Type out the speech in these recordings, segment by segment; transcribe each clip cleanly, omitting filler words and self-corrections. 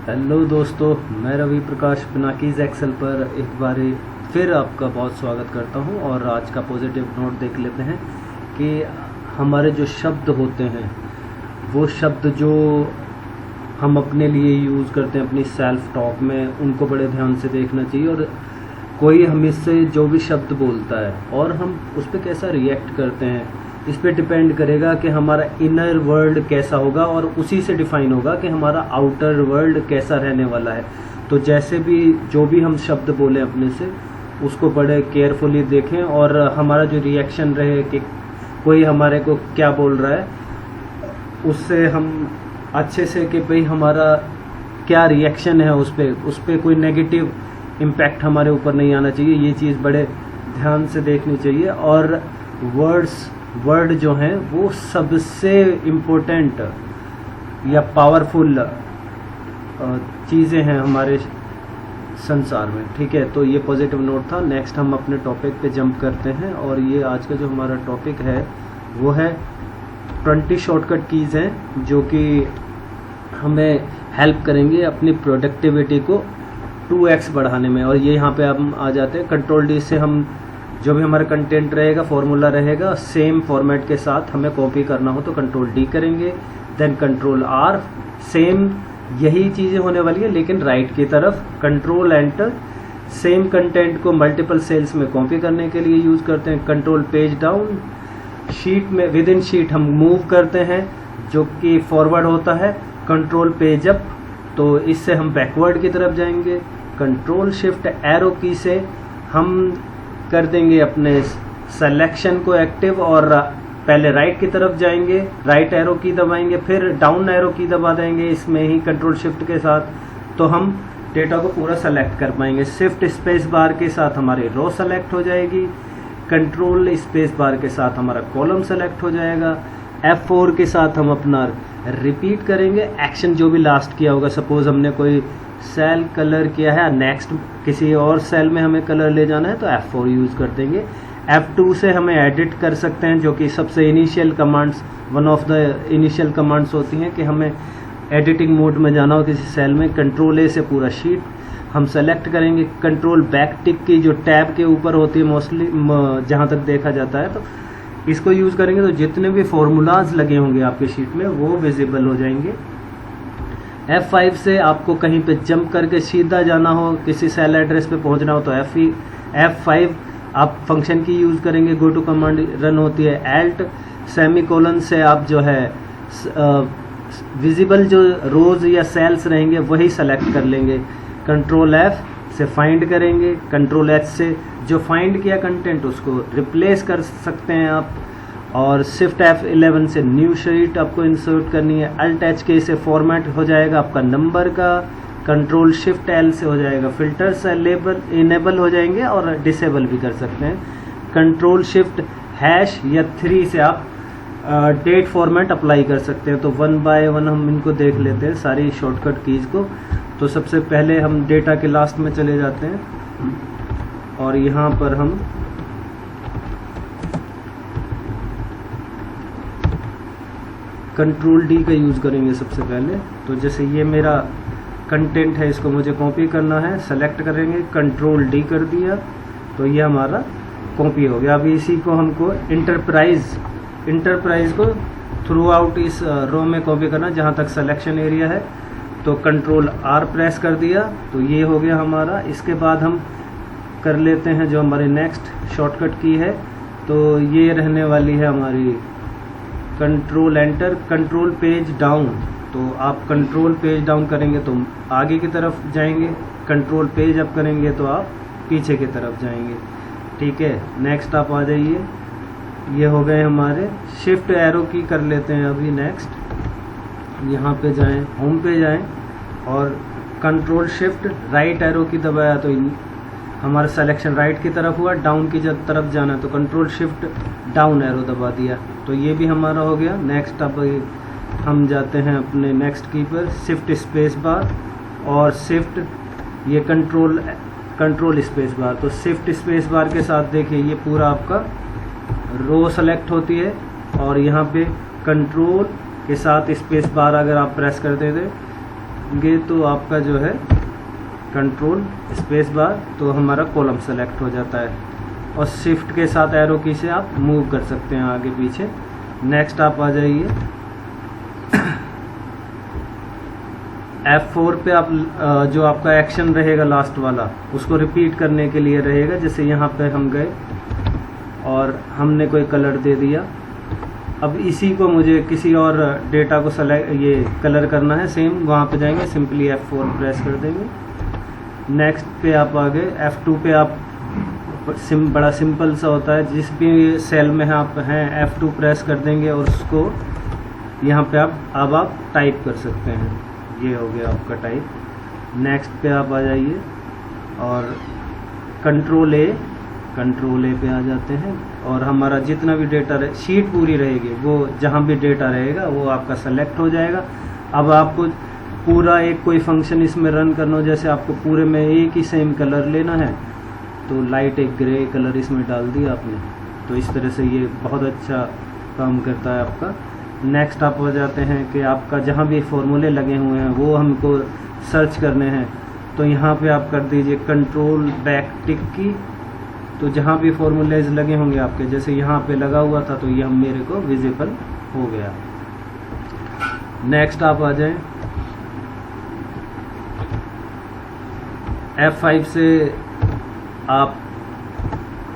Hello दोस्तों, मैं Ravi Prakash पिनाकीज Excel पर एक बार फिर आपका बहुत स्वागत करता हूं। और आज का पॉजिटिव नोट देख लेते हैं कि हमारे जो शब्द होते हैं वो शब्द जो हम अपने लिए यूज़ करते हैं अपनी सेल्फ टॉक में, उनको बड़े ध्यान से देखना चाहिए। और कोई हम इससे जो भी शब्द बोलता है और हम उस पर कैसा रिएक्ट करते हैं, इस पे डिपेंड करेगा कि हमारा इनर वर्ल्ड कैसा होगा और उसी से डिफाइन होगा कि हमारा आउटर वर्ल्ड कैसा रहने वाला है। तो जैसे भी जो भी हम शब्द बोलें अपने से, उसको बड़े केयरफुली देखें और हमारा जो रिएक्शन रहे कि कोई हमारे को क्या बोल रहा है, उससे हम अच्छे से कि भाई हमारा क्या रिएक्शन है उस पर कोई नेगेटिव इम्पैक्ट हमारे ऊपर नहीं आना चाहिए। ये चीज़ बड़े ध्यान से देखनी चाहिए। और वर्ड जो हैं वो सबसे इम्पोर्टेंट या पावरफुल चीज़ें हैं हमारे संसार में। ठीक है, तो ये पॉजिटिव नोट था। नेक्स्ट हम अपने टॉपिक पे जंप करते हैं और ये आज का जो हमारा टॉपिक है वो है 20 शॉर्टकट कीज़ हैं जो कि हमें हेल्प करेंगे अपनी प्रोडक्टिविटी को 2x बढ़ाने में। और ये यहाँ पे हम आ जाते हैं कंट्रोल डी से। हम जो भी हमारा कंटेंट रहेगा, फॉर्मूला रहेगा, सेम फॉर्मेट के साथ हमें कॉपी करना हो तो कंट्रोल डी करेंगे, देन कंट्रोल आर। सेम यही चीज़ें होने वाली है लेकिन राइट की तरफ। कंट्रोल एंटर, सेम कंटेंट को मल्टीपल सेल्स में कॉपी करने के लिए यूज़ करते हैं। कंट्रोल पेज डाउन, शीट में विद इन शीट हम मूव करते हैं जो कि फॉरवर्ड होता है। कंट्रोल पेज अप, तो इससे हम बैकवर्ड की तरफ जाएंगे। कंट्रोल शिफ्ट एरो की से हम कर देंगे अपने सिलेक्शन को एक्टिव और पहले राइट की तरफ जाएंगे, राइट एरो की दबाएंगे, फिर डाउन एरो की दबा देंगे इसमें ही कंट्रोल शिफ्ट के साथ, तो हम डेटा को पूरा सेलेक्ट कर पाएंगे। शिफ्ट स्पेस बार के साथ हमारी रो सेलेक्ट हो जाएगी, कंट्रोल स्पेस बार के साथ हमारा कॉलम सेलेक्ट हो जाएगा। F4 के साथ हम अपना रिपीट करेंगे एक्शन जो भी लास्ट किया होगा। सपोज हमने कोई सेल कलर किया है, नेक्स्ट किसी और सेल में हमें कलर ले जाना है तो F4 यूज़ कर देंगे। F2 से हमें एडिट कर सकते हैं जो कि सबसे initial commands, one of the initial commands होती हैं कि हमें एडिटिंग मोड में जाना हो किसी सेल में। कंट्रोल ए से पूरा शीट हम सेलेक्ट करेंगे। कंट्रोल बैक टिक की जो टैब के ऊपर होती है मोस्टली, जहाँ तक देखा जाता है, तो इसको यूज़ करेंगे तो जितने भी फॉर्मूलाज लगे होंगे आपके शीट में वो विजिबल हो जाएंगे। F5 से आपको कहीं पे जंप करके सीधा जाना हो, किसी सेल एड्रेस पे पहुंचना हो तो F5 आप फंक्शन की यूज़ करेंगे। गो टू कमांड रन होती है। एल्ट सेमीकोलन से आप जो है विजिबल जो रोज या सेल्स रहेंगे वही सेलेक्ट कर लेंगे। कंट्रोल F से फाइंड करेंगे। कंट्रोल H से जो फाइंड किया कंटेंट उसको रिप्लेस कर सकते हैं आप। और शिफ्ट F11 से न्यू शीट आपको इंसर्ट करनी है। अल्ट H के से फॉर्मेट हो जाएगा आपका नंबर का। कंट्रोल शिफ्ट L से हो जाएगा फिल्टर्स इनेबल हो जाएंगे और डिसेबल भी कर सकते हैं। कंट्रोल शिफ्ट हैश या 3 से आप डेट फॉर्मेट अप्लाई कर सकते हैं। तो 1 बाय 1 हम इनको देख लेते हैं सारी शॉर्टकट कीज़ को। तो सबसे पहले हम डेटा के लास्ट में चले जाते हैं और यहाँ पर हम कंट्रोल डी का यूज़ करेंगे सबसे पहले। तो जैसे ये मेरा कंटेंट है, इसको मुझे कॉपी करना है, सेलेक्ट करेंगे, कंट्रोल डी कर दिया तो ये हमारा कॉपी हो गया। अभी इसी को हमको इंटरप्राइज को थ्रू आउट इस रो में कॉपी करना जहाँ तक सिलेक्शन एरिया है। तो कंट्रोल आर प्रेस कर दिया तो ये हो गया हमारा। इसके बाद हम कर लेते हैं जो हमारी नेक्स्ट शॉर्टकट की है, तो ये रहने वाली है हमारी control enter, control page down. तो आप कंट्रोल पेज डाउन करेंगे तो आगे की तरफ जाएंगे, कंट्रोल पेज अप करेंगे तो आप पीछे की तरफ जाएंगे। ठीक है, नेक्स्ट आप आ जाइए। ये हो गए हमारे। शिफ्ट एरो की कर लेते हैं अभी नेक्स्ट। यहाँ पे जाएं, होम पे जाएं और कंट्रोल शिफ्ट राइट एरो की दबाया तो हमारा सिलेक्शन राइट की तरफ हुआ। डाउन की जब तरफ जाना तो कंट्रोल शिफ्ट डाउन एरो दबा दिया तो ये भी हमारा हो गया। नेक्स्ट अब हम जाते हैं अपने नेक्स्ट की पर, शिफ्ट स्पेस बार और शिफ्ट ये कंट्रोल स्पेस बार। तो शिफ्ट स्पेस बार के साथ देखिए ये पूरा आपका रो सेलेक्ट होती है और यहाँ पे कंट्रोल के साथ स्पेस बार अगर आप प्रेस कर देते करेंगे तो आपका जो है कंट्रोल स्पेस बार, तो हमारा कॉलम सेलेक्ट हो जाता है। और शिफ्ट के साथ एरो की से आप मूव कर सकते हैं आगे पीछे। नेक्स्ट आप आ जाइए F4 पे आप जो आपका एक्शन रहेगा लास्ट वाला उसको रिपीट करने के लिए रहेगा। जैसे यहाँ पे हम गए और हमने कोई कलर दे दिया, अब इसी को मुझे किसी और डेटा को सेलेक्ट ये कलर करना है, सेम वहाँ पे जाएंगे, सिंपली F4 प्रेस कर देंगे। नेक्स्ट पे आप आ गए, F2 पे आप बड़ा सिंपल सा होता है, जिस भी सेल में आप हैं F2 प्रेस कर देंगे और उसको यहाँ पे अब आप टाइप कर सकते हैं। ये हो गया आपका टाइप। नेक्स्ट पे आप आ जाइए और कंट्रोल ए पे आ जाते हैं और हमारा जितना भी डेटा शीट पूरी रहेगी, वो जहाँ भी डेटा रहेगा वो आपका सेलेक्ट हो जाएगा। अब आपको पूरा एक कोई फंक्शन इसमें रन करना हो, जैसे आपको पूरे में एक ही सेम कलर लेना है तो लाइट एक ग्रे कलर इसमें डाल दिया आपने, तो इस तरह से ये बहुत अच्छा काम करता है आपका। नेक्स्ट आप हो जाते हैं कि आपका जहाँ भी फॉर्मूले लगे हुए हैं वो हमको सर्च करने हैं, तो यहाँ पे आप कर दीजिए कंट्रोल बैक टिक की, तो जहाँ भी फॉर्मूलेज लगे होंगे आपके, जैसे यहाँ पे लगा हुआ था तो ये मेरे को विजिबल हो गया। नेक्स्ट आप आ जाएं F5 से आप,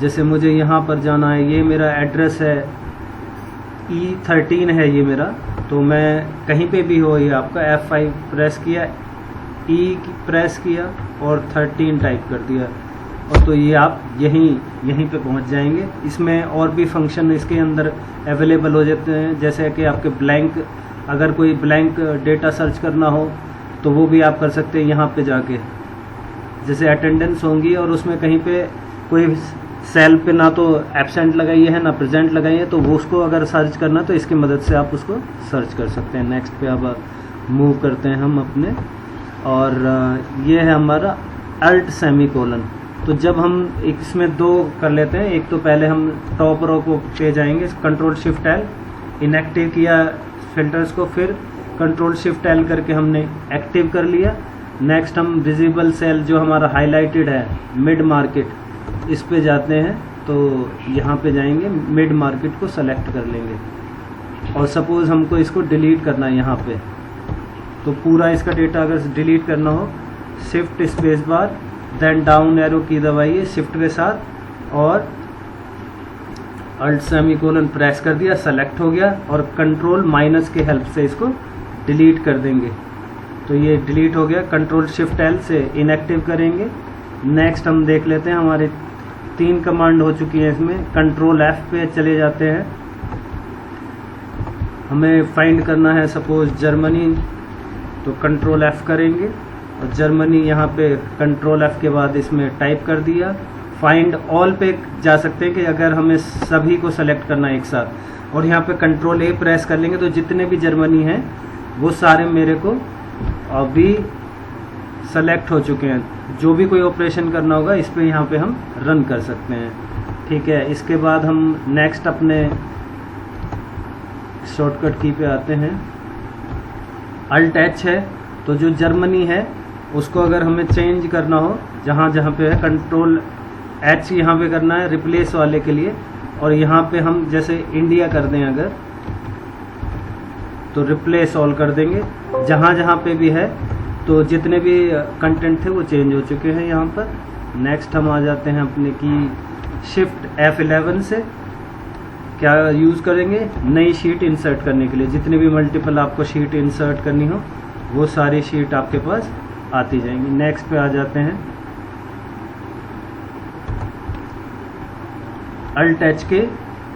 जैसे मुझे यहाँ पर जाना है, ये मेरा एड्रेस है E13 है ये मेरा, तो मैं कहीं पे भी हो ये आपका F5 प्रेस किया, E प्रेस किया और 13 टाइप कर दिया, और तो ये आप यहीं पे पहुंच जाएंगे। इसमें और भी फंक्शन इसके अंदर अवेलेबल हो जाते हैं, जैसे कि आपके ब्लैंक, अगर कोई ब्लैंक डेटा सर्च करना हो तो वो भी आप कर सकते हैं यहाँ पे जाके। जैसे अटेंडेंस होंगी और उसमें कहीं पे कोई सेल पे ना तो एब्सेंट लगाई है ना प्रेजेंट लगाई है, तो वो उसको अगर सर्च करना तो इसकी मदद से आप उसको सर्च कर सकते हैं। नेक्स्ट पे अब मूव करते हैं हम अपने, और ये है हमारा अल्ट सेमीकोलन। तो जब हम इसमें दो कर लेते हैं, एक तो पहले हम टॉप रो को पे जाएंगे, कंट्रोल शिफ्ट एल, इनएक्टिव किया फिल्टर्स को, फिर कंट्रोल शिफ्ट एल करके हमने एक्टिव कर लिया। नेक्स्ट हम विजिबल सेल जो हमारा हाईलाइटेड है मिड मार्केट, इस पे जाते हैं, तो यहाँ पे जाएंगे, मिड मार्केट को सेलेक्ट कर लेंगे और सपोज हमको इसको डिलीट करना है यहाँ पे, तो पूरा इसका डेटा अगर डिलीट करना हो, shift space bar then down arrow key दबाइए शिफ्ट के साथ और अल्ट सेमीकोलन प्रेस कर दिया, सेलेक्ट हो गया, और कंट्रोल माइनस के हेल्प से इसको डिलीट कर देंगे, तो ये डिलीट हो गया। कंट्रोल शिफ्ट एल से इनएक्टिव करेंगे। नेक्स्ट हम देख लेते हैं, हमारे 3 कमांड हो चुकी है इसमें। कंट्रोल एफ पे चले जाते हैं, हमें फाइंड करना है सपोज जर्मनी, तो कंट्रोल एफ करेंगे और जर्मनी यहाँ पे कंट्रोल एफ के बाद इसमें टाइप कर दिया। फाइंड ऑल पे जा सकते हैं कि अगर हमें सभी को सेलेक्ट करना है एक साथ, और यहाँ पे कंट्रोल ए प्रेस कर लेंगे तो जितने भी जर्मनी हैं वो सारे मेरे को अभी सेलेक्ट हो चुके हैं। जो भी कोई ऑपरेशन करना होगा इस पे यहाँ पे हम रन कर सकते हैं, ठीक है। इसके बाद हम नेक्स्ट अपने शॉर्टकट की पे आते हैं, अल्ट एच है, तो जो जर्मनी है उसको अगर हमें चेंज करना हो, जहाँ जहाँ पे है कंट्रोल एच यहाँ पे करना है रिप्लेस वाले के लिए, और यहाँ पे हम जैसे इंडिया कर दें अगर, तो रिप्लेस ऑल कर देंगे। जहाँ जहाँ पे भी है तो जितने भी कंटेंट थे वो चेंज हो चुके हैं यहाँ पर। नेक्स्ट हम आ जाते हैं अपने की शिफ्ट F11 से क्या यूज़ करेंगे, नई शीट इंसर्ट करने के लिए। जितने भी मल्टीपल आपको शीट इंसर्ट करनी हो वो सारी शीट आपके पास आती जाएंगी। नेक्स्ट पे आ जाते हैं अल्ट एच के,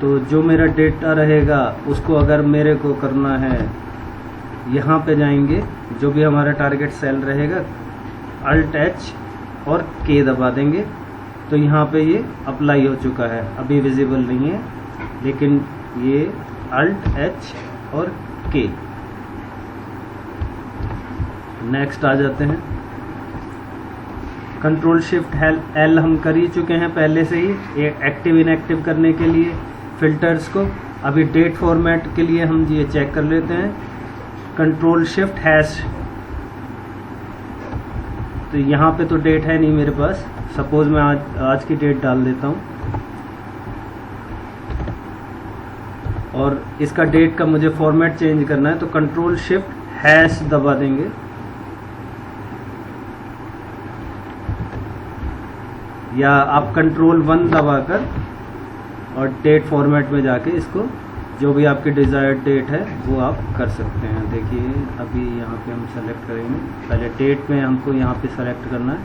तो जो मेरा डेटा रहेगा उसको अगर मेरे को करना है, यहाँ पे जाएंगे, जो भी हमारा टारगेट सेल रहेगा अल्ट एच और के दबा देंगे, तो यहाँ पे ये अप्लाई हो चुका है। अभी विजिबल नहीं है लेकिन ये अल्ट एच और के। नेक्स्ट आ जाते हैं कंट्रोल शिफ्ट एल हम कर ही चुके हैं पहले से ही, एक्टिव इनएक्टिव करने के लिए फिल्टर्स को। अभी डेट फॉर्मेट के लिए हम ये चेक कर लेते हैं, कंट्रोल शिफ्ट हैश तो यहाँ पे तो डेट है नहीं मेरे पास, सपोज मैं आज की डेट डाल देता हूँ और इसका डेट का मुझे फॉर्मेट चेंज करना है, तो कंट्रोल शिफ्ट हैश दबा देंगे। या आप कंट्रोल 1 दबाकर और डेट फॉर्मेट में जाके इसको जो भी आपकी डिज़ायर्ड डेट है वो आप कर सकते हैं। देखिए अभी यहाँ पे हम सेलेक्ट करेंगे, पहले डेट में हमको यहाँ पे सेलेक्ट करना है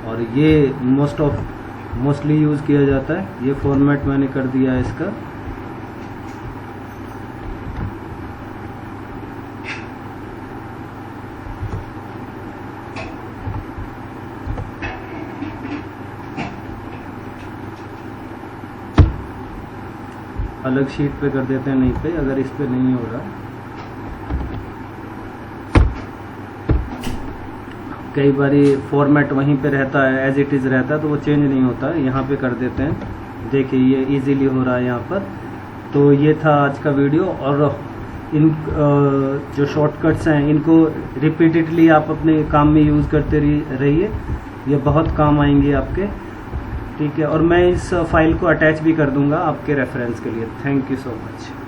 और ये मोस्टली यूज़ किया जाता है। ये फॉर्मेट मैंने कर दिया है इसका। अलग शीट पे कर देते हैं, नहीं पे, अगर इस पे नहीं हो रहा। कई बारी फॉर्मेट वहीं पे रहता है, एज इट इज़ रहता है, तो वो चेंज नहीं होता है। यहाँ पे कर देते हैं। देखिए ये इजीली हो रहा है यहाँ पर। तो ये था आज का वीडियो। और इन जो शॉर्टकट्स हैं इनको रिपीटेडली आप अपने काम में यूज़ करते रहिए, ये बहुत काम आएंगे आपके। ठीक है, और मैं इस फाइल को अटैच भी कर दूंगा आपके रेफरेंस के लिए। Thank you so much.